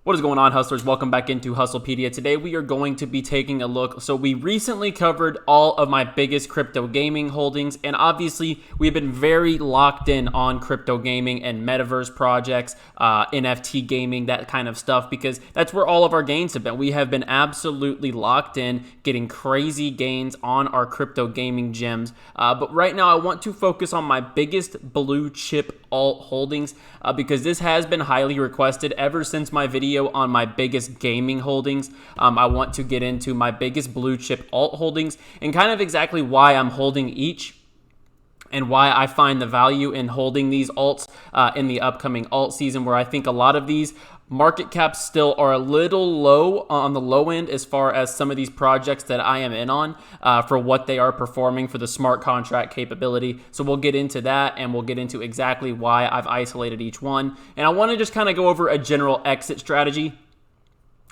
What is going on, hustlers? Welcome back into Hustlepedia. Today we are going to be taking a look. So we recently covered all of my biggest crypto gaming holdings, and obviously we've been very locked in on crypto gaming and metaverse projects, NFT gaming, that kind of stuff, because that's where all of our gains have been. We have been absolutely locked in, getting crazy gains on our crypto gaming gems. But right now I want to focus on my biggest blue chip alt holdings because this has been highly requested ever since my video on my biggest gaming holdings. I want to get into my biggest blue chip alt holdings and kind of exactly why I'm holding each and why I find the value in holding these alts in the upcoming alt season, where I think a lot of these market caps still are a little low on the low end as far as some of these projects that I am in on for what they are performing for the smart contract capability. So we'll get into that, and we'll get into exactly why I've isolated each one. And I want to just kind of go over a general exit strategy.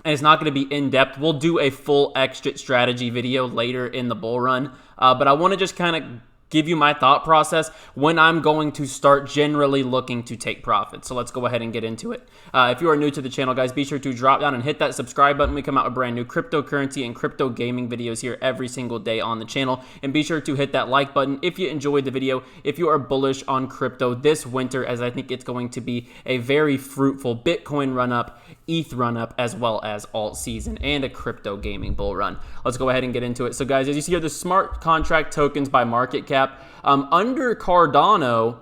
And it's not going to be in depth. We'll do a full exit strategy video later in the bull run. But I want to just kind of give you my thought process when I'm going to start generally looking to take profit. So let's go ahead and get into it. If you are new to the channel, guys, be sure to drop down and hit that subscribe button. We come out with brand new cryptocurrency and crypto gaming videos here every single day on the channel. And be sure to hit that like button if you enjoyed the video, if you are bullish on crypto this winter, as I think it's going to be a very fruitful Bitcoin run up, ETH run up, as well as alt season and a crypto gaming bull run. Let's go ahead and get into it. So guys, as you see here, the smart contract tokens by market cap, under Cardano,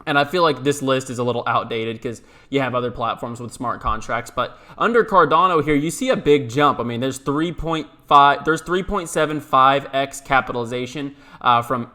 and I feel like this list is a little outdated because you have other platforms with smart contracts, but under Cardano here, you see a big jump. I mean, there's 3.75x capitalization from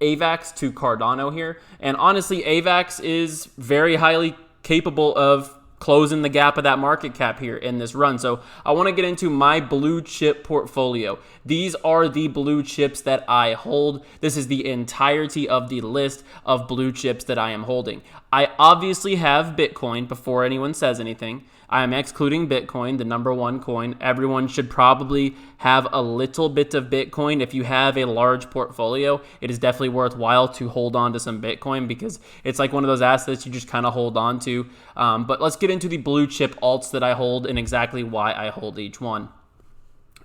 AVAX to Cardano here. And honestly, AVAX is very highly capable of closing the gap of that market cap here in this run. So I want to get into my blue chip portfolio. These are the blue chips that I hold. This is the entirety of the list of blue chips that I am holding. I obviously have Bitcoin before anyone says anything. I am excluding Bitcoin, the #1 coin. Everyone should probably have a little bit of Bitcoin. If you have a large portfolio, it is definitely worthwhile to hold on to some Bitcoin because it's like one of those assets you just kind of hold on to. But let's get into the blue chip alts that I hold and exactly why I hold each one,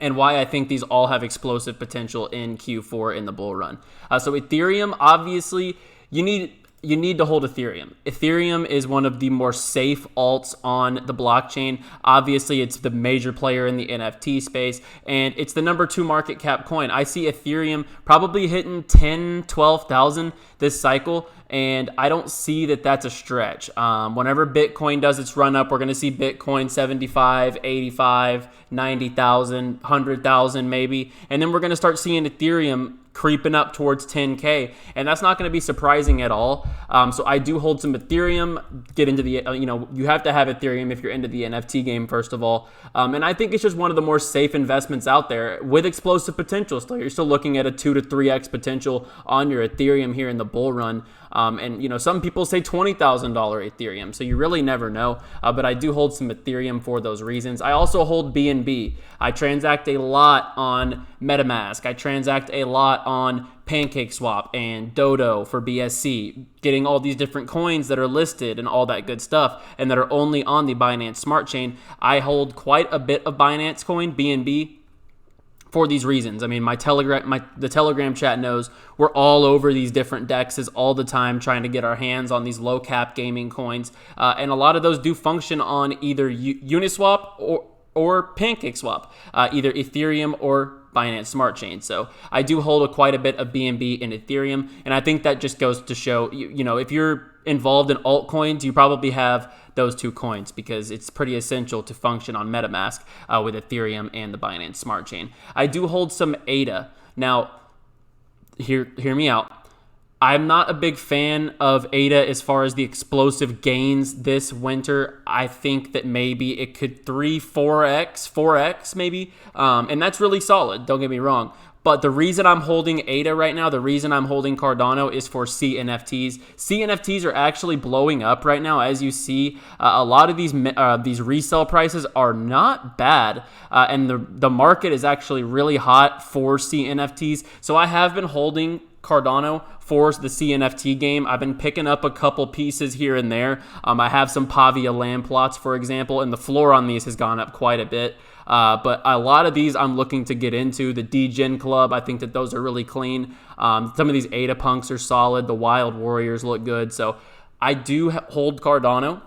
and why I think these all have explosive potential in Q4 in the bull run. So Ethereum, obviously, you need to hold Ethereum. Ethereum is one of the more safe alts on the blockchain. Obviously, it's the major player in the NFT space, and it's the #2 market cap coin. I see Ethereum probably hitting 10, 12,000 this cycle, and I don't see that that's a stretch. Whenever Bitcoin does its run up, we're going to see Bitcoin 75, 85, 90,000, 100,000 maybe, and then we're going to start seeing Ethereum creeping up towards 10K, and that's not going to be surprising at all. So I do hold some Ethereum. Get into the, you have to have Ethereum if you're into the NFT game, first of all. And I think it's just one of the more safe investments out there with explosive potential still. You're still looking at a 2 to 3x potential on your Ethereum here in the bull run. And some people say $20,000 Ethereum, so you really never know. But I do hold some Ethereum for those reasons. I also hold BNB. I transact a lot on MetaMask. I transact a lot on PancakeSwap and Dodo for BSC, getting all these different coins that are listed and all that good stuff, and that are only on the Binance Smart Chain. I hold quite a bit of Binance coin, BNB, for these reasons. I mean, the Telegram chat knows we're all over these different dexes all the time trying to get our hands on these low cap gaming coins. And a lot of those do function on either Uniswap or PancakeSwap, either Ethereum or Binance Smart Chain. So I do hold quite a bit of BNB in Ethereum. And I think that just goes to show, if you're involved in altcoins, you probably have those two coins because it's pretty essential to function on MetaMask with Ethereum and the Binance Smart Chain. I do hold some ADA. Now, hear me out. I'm not a big fan of ADA as far as the explosive gains this winter. I think that maybe it could 4x maybe, and that's really solid, don't get me wrong. But the reason I'm holding ADA right now, the reason I'm holding Cardano is for CNFTs. CNFTs are actually blowing up right now. As you see, a lot of these resale prices are not bad, and the market is actually really hot for CNFTs. So I have been holding Cardano for the CNFT game. I've been picking up a couple pieces here and there. I have some Pavia land plots, for example, and the floor on these has gone up quite a bit. But a lot of these I'm looking to get into. The Degen Club, I think that those are really clean. Some of these Ada Punks are solid. The Wild Warriors look good. So I do hold Cardano.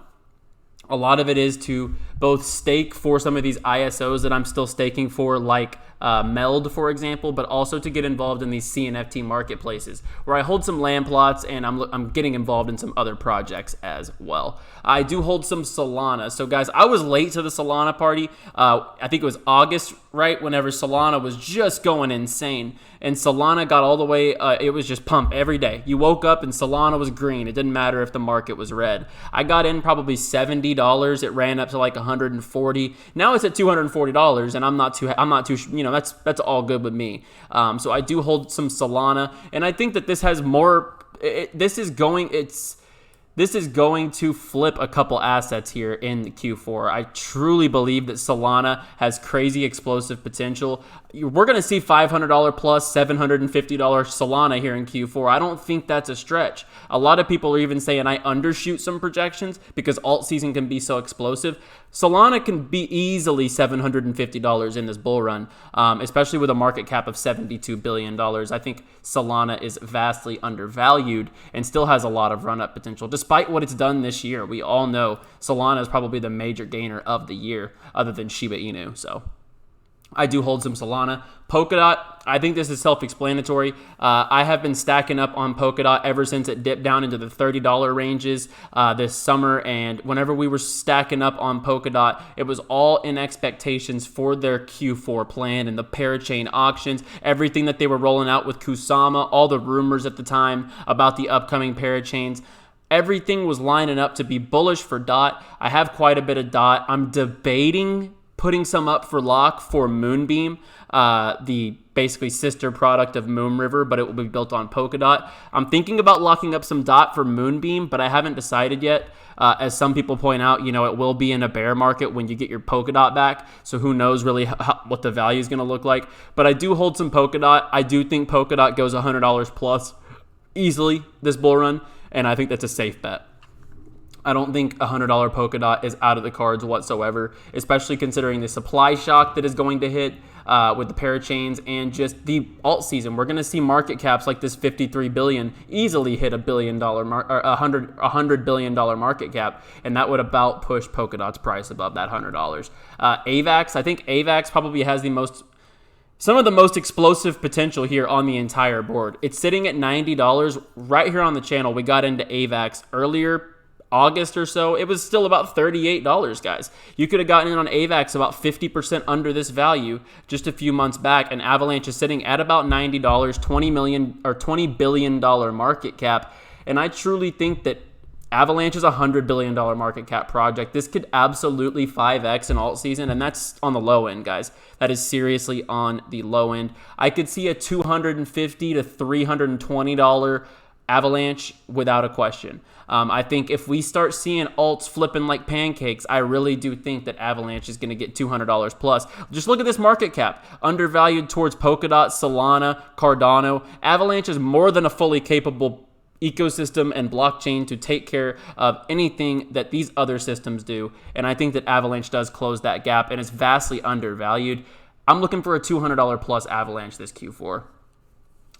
A lot of it is to both stake for some of these ISOs that I'm still staking for, like Meld, for example, but also to get involved in these CNFT marketplaces where I hold some land plots and I'm getting involved in some other projects as well. I do hold some Solana. So guys, I was late to the Solana party. I think it was August, right? Whenever Solana was just going insane. And Solana got all the way, it was just pump every day. You woke up and Solana was green. It didn't matter if the market was red. I got in probably $70. It ran up to like $140. Now it's at $240, and I'm not too, you know, that's all good with me. So I do hold some Solana, and I think that this has more. This is going to flip a couple assets here in Q4. I truly believe that Solana has crazy explosive potential. We're going to see $500 plus $750 Solana here in Q4. I don't think that's a stretch. A lot of people are even saying I undershoot some projections because Altseason can be so explosive. Solana can be easily $750 in this bull run, especially with a market cap of $72 billion. I think Solana is vastly undervalued and still has a lot of run-up potential. Despite what it's done this year, we all know Solana is probably the major gainer of the year other than Shiba Inu. So I do hold some Solana. Polkadot, I think this is self-explanatory. I have been stacking up on Polkadot ever since it dipped down into the $30 ranges this summer. And whenever we were stacking up on Polkadot, it was all in expectations for their Q4 plan and the parachain auctions, everything that they were rolling out with Kusama, all the rumors at the time about the upcoming parachains. Everything was lining up to be bullish for DOT. I have quite a bit of DOT. I'm debating putting some up for lock for Moonbeam, the basically sister product of Moonriver, but it will be built on Polkadot. I'm thinking about locking up some DOT for Moonbeam, but I haven't decided yet. As some people point out, you know, it will be in a bear market when you get your Polkadot back, so who knows really what the value is going to look like. But I do hold some Polkadot. I do think Polkadot goes $100 plus easily this bull run, and I think that's a safe bet. I don't think $100 Polkadot is out of the cards whatsoever, especially considering the supply shock that is going to hit with the parachains and just the alt season. We're going to see market caps like this $53 billion easily hit $100 billion market cap, and that would about push Polkadot's price above that $100. AVAX, I think AVAX probably has some of the most explosive potential here on the entire board. It's sitting at $90 right here on the channel. We got into AVAX earlier August or so. It was still about $38, guys. You could have gotten in on AVAX about 50% under this value just a few months back, and Avalanche is sitting at about $90, $20 billion market cap. And I truly think that Avalanche is a $100 billion market cap project. This could absolutely 5x in alt season, and that's on the low end, guys. That is seriously on the low end. I could see a $250 to $320 Avalanche without a question. I think if we start seeing alts flipping like pancakes, I really do think that Avalanche is going to get $200 plus. Just look at this market cap. Undervalued towards Polkadot, Solana, Cardano. Avalanche is more than a fully capable ecosystem and blockchain to take care of anything that these other systems do. And I think that Avalanche does close that gap and is vastly undervalued. I'm looking for a $200 plus Avalanche this Q4.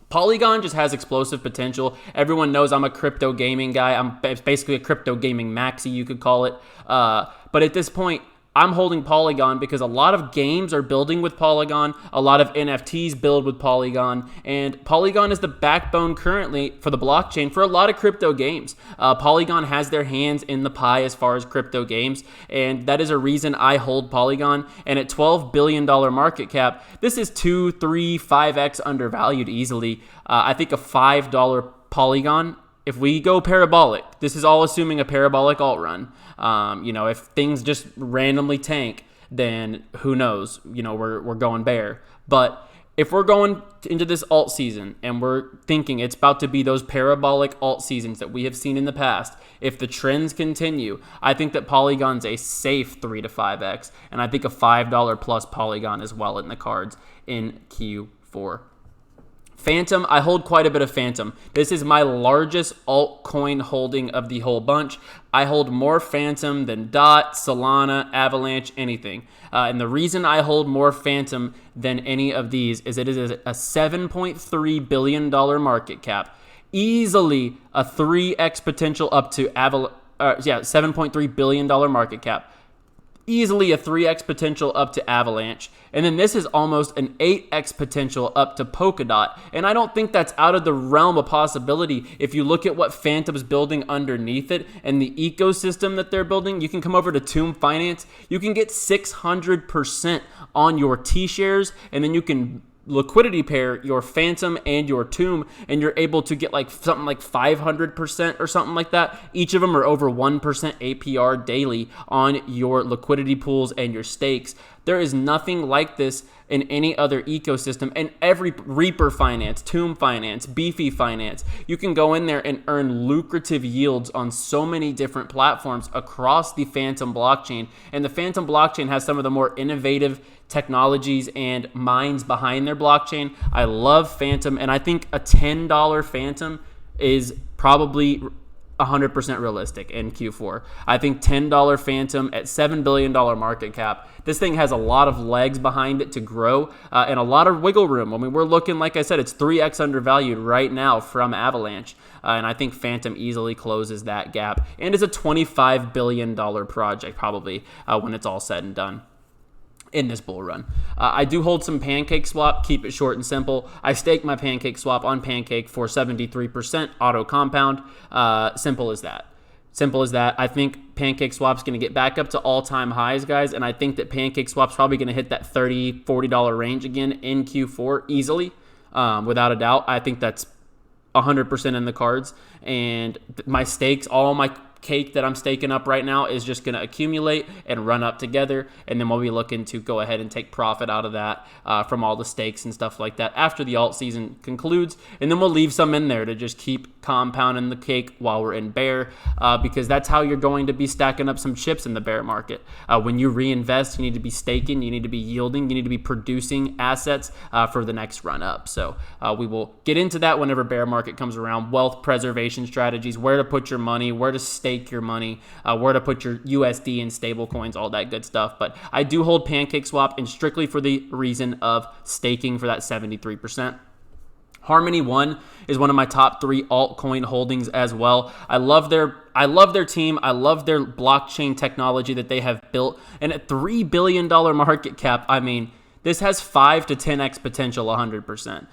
Polygon just has explosive potential. Everyone knows I'm a crypto gaming guy. I'm basically a crypto gaming maxi, you could call it. But at this point, I'm holding Polygon because a lot of games are building with Polygon. A lot of NFTs build with Polygon. And Polygon is the backbone currently for the blockchain for a lot of crypto games. Polygon has their hands in the pie as far as crypto games. And that is a reason I hold Polygon. And at $12 billion market cap, this is 2, 3, 5x undervalued easily. I think a $5 Polygon, if we go parabolic, this is all assuming a parabolic alt run. If things just randomly tank, then who knows? We're going bear. But if we're going into this alt season and we're thinking it's about to be those parabolic alt seasons that we have seen in the past, if the trends continue, I think that Polygon's a safe 3 to 5x, and I think a $5 plus Polygon is well in the cards in Q4. Fantom, I hold quite a bit of Fantom. This is my largest altcoin holding of the whole bunch. I hold more Fantom than DOT, Solana, Avalanche, anything. And the reason I hold more Fantom than any of these is it is a $7.3 billion market cap. Easily a 3x potential up to $7.3 billion market cap. Easily a 3x potential up to Avalanche. And then this is almost an 8x potential up to Polkadot. And I don't think that's out of the realm of possibility. If you look at what Fantom's building underneath it and the ecosystem that they're building, you can come over to Tomb Finance. You can get 600% on your T-shares, and then you can liquidity pair your Fantom and your Tomb, and you're able to get like something like 500% or something like that. Each of them are over 1% APR daily on your liquidity pools and your stakes. There is nothing like this in any other ecosystem. And every Reaper Finance, Tomb Finance, Beefy Finance, you can go in there and earn lucrative yields on so many different platforms across the Fantom blockchain. And the Fantom blockchain has some of the more innovative technologies and minds behind their blockchain. I love Fantom, and I think a $10 Fantom is probably 100% realistic in Q4. I think $10 Fantom at $7 billion market cap. This thing has a lot of legs behind it to grow and a lot of wiggle room. I mean, we're looking, like I said, it's 3x undervalued right now from Avalanche. And I think Fantom easily closes that gap and is a $25 billion project probably when it's all said and done in this bull run. I do hold some PancakeSwap, keep it short and simple. I stake my PancakeSwap on Pancake for 73% auto compound. Simple as that. Simple as that. I think PancakeSwap's going to get back up to all-time highs, guys, and I think that PancakeSwap's probably going to hit that $30, $40 range again in Q4 easily, without a doubt. I think that's 100% in the cards, and my stakes, all my cake that I'm staking up right now is just going to accumulate and run up together, and then we'll be looking to go ahead and take profit out of that from all the stakes and stuff like that after the alt season concludes, and then we'll leave some in there to just keep compounding the cake while we're in bear, because that's how you're going to be stacking up some chips in the bear market. When you reinvest, you need to be staking, you need to be yielding, you need to be producing assets for the next run up. So we will get into that whenever bear market comes around. Wealth preservation strategies, where to put your money, where to stake your money, where to put your USD and stable coins, all that good stuff. But I do hold PancakeSwap, and strictly for the reason of staking for that 73%. Harmony One is one of my top 3 altcoin holdings as well. I love their team. I love their blockchain technology that they have built. And at $3 billion market cap, I mean, this has 5 to 10x potential 100%.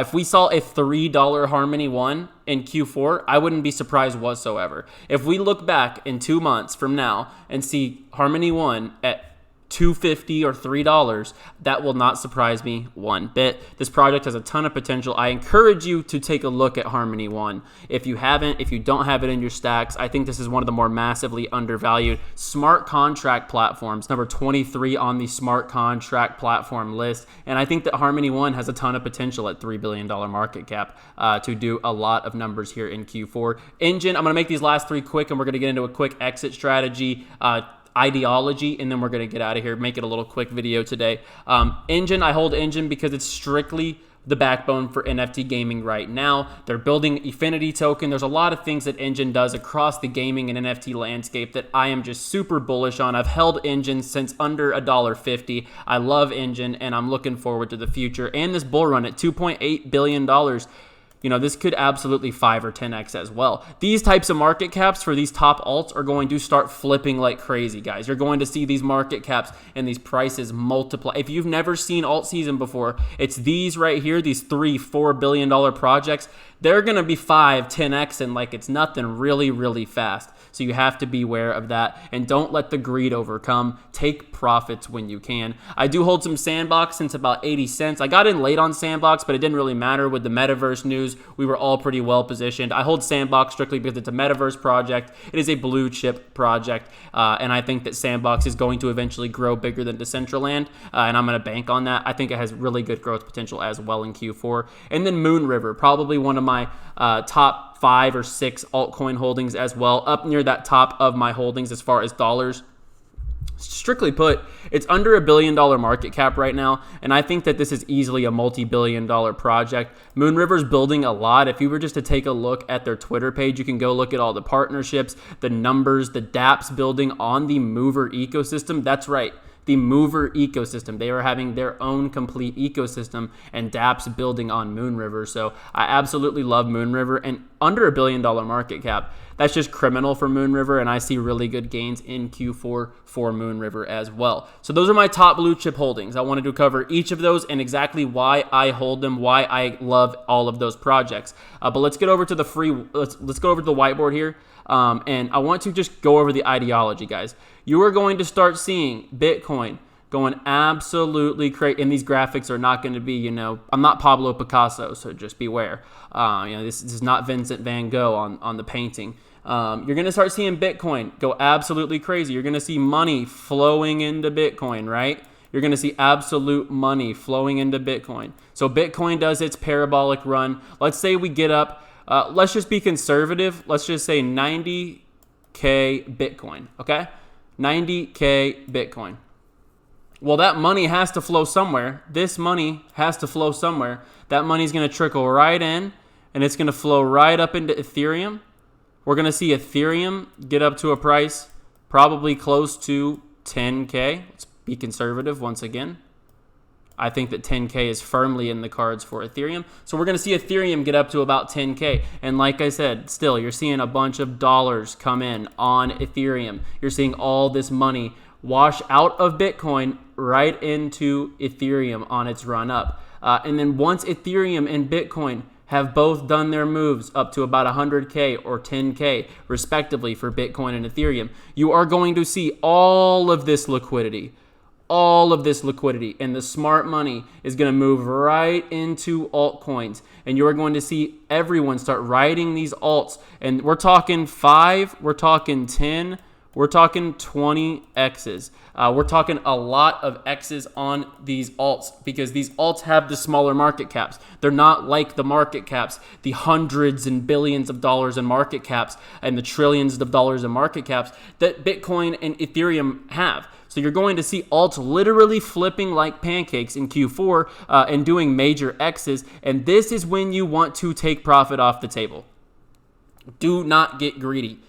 If we saw a $3 Harmony One in Q4, I wouldn't be surprised whatsoever. If we look back in 2 months from now and see Harmony One at $2.50 or $3, that will not surprise me one bit. This project has a ton of potential. I encourage you to take a look at Harmony One. If you don't have it in your stacks, I think this is one of the more massively undervalued smart contract platforms, number 23 on the smart contract platform list. And I think that Harmony One has a ton of potential at $3 billion market cap to do a lot of numbers here in Q4. Enjin, I'm going to make these last 3 quick, and we're going to get into a quick exit strategy, ideology, and then we're going to get out of here, make it a little quick video today. Enjin, I hold Enjin because it's strictly the backbone for NFT gaming right now. They're building Infinity token. There's a lot of things that Enjin does across the gaming and NFT landscape that I am just super bullish on. I've held Enjin since under $1.50. I love Enjin, and I'm looking forward to the future. And this bull run at $2.8 billion, you know, this could absolutely 5 or 10x as well. These types of market caps for these top alts are going to start flipping like crazy, guys. You're going to see these market caps and these prices multiply. If you've never seen Altseason before, it's these right here, these $3-4 billion projects. They're going to be 5, 10x and like it's nothing, really, really fast. So you have to be aware of that, and don't let the greed overcome. Take profits when you can. I do hold some Sandbox since about 80 cents. I got in late on Sandbox, but it didn't really matter with the metaverse news. We were all pretty well positioned. I hold Sandbox strictly because it's a metaverse project. It is a blue chip project, and I think that Sandbox is going to eventually grow bigger than Decentraland, and I'm going to bank on that. I think it has really good growth potential as well in Q4. And then Moonriver, probably one of my top 5 or 6 altcoin holdings as well, up near that top of my holdings as far as dollars. strictly put, it's under $1 billion market cap right now, and I think that this is easily a multi-billion-dollar project. Moonriver's building a lot. If you were just to take a look at their Twitter page, you can go look at all the partnerships, the numbers, the dApps building on the Mover ecosystem. That's right, the Mover ecosystem. They are having their own complete ecosystem, and dApps building on Moonriver. So I absolutely love Moonriver, and under $1 billion market cap, that's just criminal for Moonriver, and I see really good gains in Q4 for Moonriver as well. So those are my top blue chip holdings. I wanted to cover each of those and exactly why I hold them, why I love all of those projects. But let's get over to the let's go over to the whiteboard here, and I want to just go over the ideology, guys. You are going to start seeing Bitcoin going absolutely crazy, and these graphics are not going to be, I'm not Pablo Picasso, so just beware. This is not Vincent van Gogh on the painting. You're going to start seeing Bitcoin go absolutely crazy. You're going to see money flowing into Bitcoin, right? You're going to see absolute money flowing into Bitcoin. So Bitcoin does its parabolic run. Let's say we get up, let's just be conservative. Let's just say 90K Bitcoin, okay? 90K Bitcoin. Well, that money has to flow somewhere. This money has to flow somewhere. That money is going to trickle right in, and it's going to flow right up into Ethereum. We're going to see Ethereum get up to a price probably close to 10K. Let's be conservative once again. I think that 10K is firmly in the cards for Ethereum. So we're going to see Ethereum get up to about 10K. And like I said, still, you're seeing a bunch of dollars come in on Ethereum. You're seeing all this money wash out of Bitcoin right into Ethereum on its run up. And then once Ethereum and Bitcoin have both done their moves up to about 100K or 10K respectively for Bitcoin and Ethereum, you are going to see all of this liquidity, and the smart money is going to move right into altcoins, and you're going to see everyone start riding these alts. And we're talking 5, we're talking 10, we're talking 20 X's. We're talking a lot of X's on these alts because these alts have the smaller market caps. They're not like the market caps, the hundreds and billions of dollars in market caps and the trillions of dollars in market caps that Bitcoin and Ethereum have. So you're going to see alts literally flipping like pancakes in Q4 and doing major X's. And this is when you want to take profit off the table. Do not get greedy.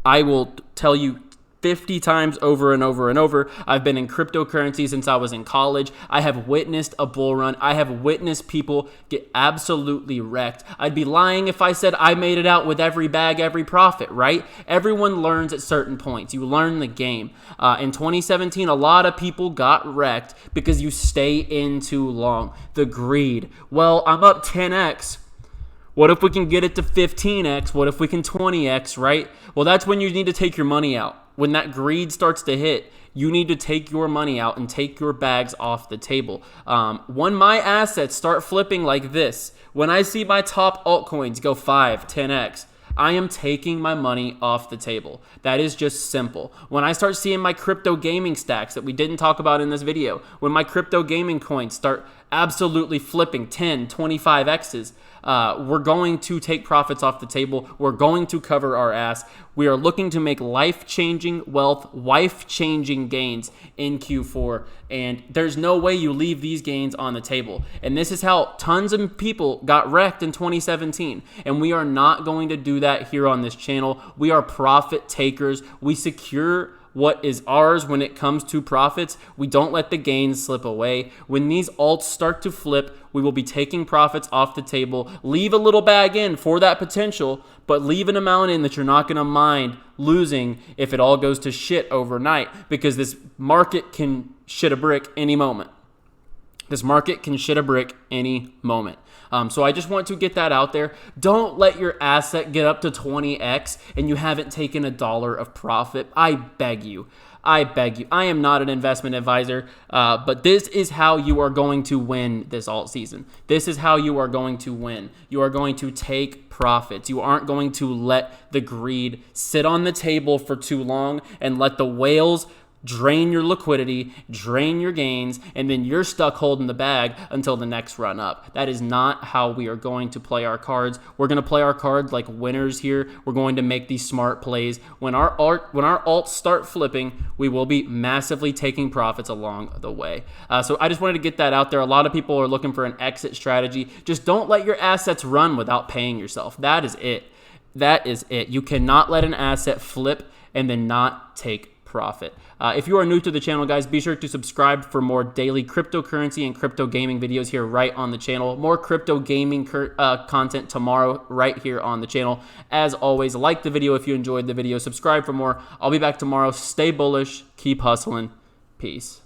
I will tell you 50 times over and over and over. I've been in cryptocurrency since I was in college. I have witnessed a bull run. I have witnessed people get absolutely wrecked. I'd be lying if I said I made it out with every bag, every profit, right? Everyone learns at certain points. You learn the game. In 2017, a lot of people got wrecked because you stay in too long. The greed. Well, I'm up 10x. What if we can get it to 15x? What if we can 20x, right? Well, that's when you need to take your money out. When that greed starts to hit, you need to take your money out and take your bags off the table. When my assets start flipping like this, when I see my top altcoins go 5, 10x, I am taking my money off the table. That is just simple. When I start seeing my crypto gaming stacks that we didn't talk about in this video, when my crypto gaming coins start absolutely flipping 10, 25 X's, we're going to take profits off the table. We're going to cover our ass. We are looking to make life-changing wealth, life-changing gains in Q4, and there's no way you leave these gains on the table. And this is how tons of people got wrecked in 2017, and we are not going to do that here on this channel. We are profit takers. We secure what is ours when it comes to profits. We don't let the gains slip away. When these alts start to flip, we will be taking profits off the table. Leave a little bag in for that potential, but leave an amount in that you're not going to mind losing if it all goes to shit overnight, because this market can shit a brick any moment. This market can shit a brick any moment. So I just want to get that out there. Don't let your asset get up to 20x and you haven't taken $1 of profit. I beg you. I am not an investment advisor, but this is how you are going to win this alt season. This is how you are going to win. You are going to take profits. You aren't going to let the greed sit on the table for too long and let the whales drain your liquidity, drain your gains, and then you're stuck holding the bag until the next run up. That is not how we are going to play our cards. We're going to play our cards like winners here. We're going to make these smart plays. When our alts start flipping, we will be massively taking profits along the way. So I just wanted to get that out there. A lot of people are looking for an exit strategy. Just don't let your assets run without paying yourself. That is it. That is it. You cannot let an asset flip and then not take profit. If you are new to the channel, guys, be sure to subscribe for more daily cryptocurrency and crypto gaming videos here right on the channel. More crypto gaming content tomorrow right here on the channel. As always, like the video if you enjoyed the video. Subscribe for more. I'll be back tomorrow. Stay bullish. Keep hustling. Peace.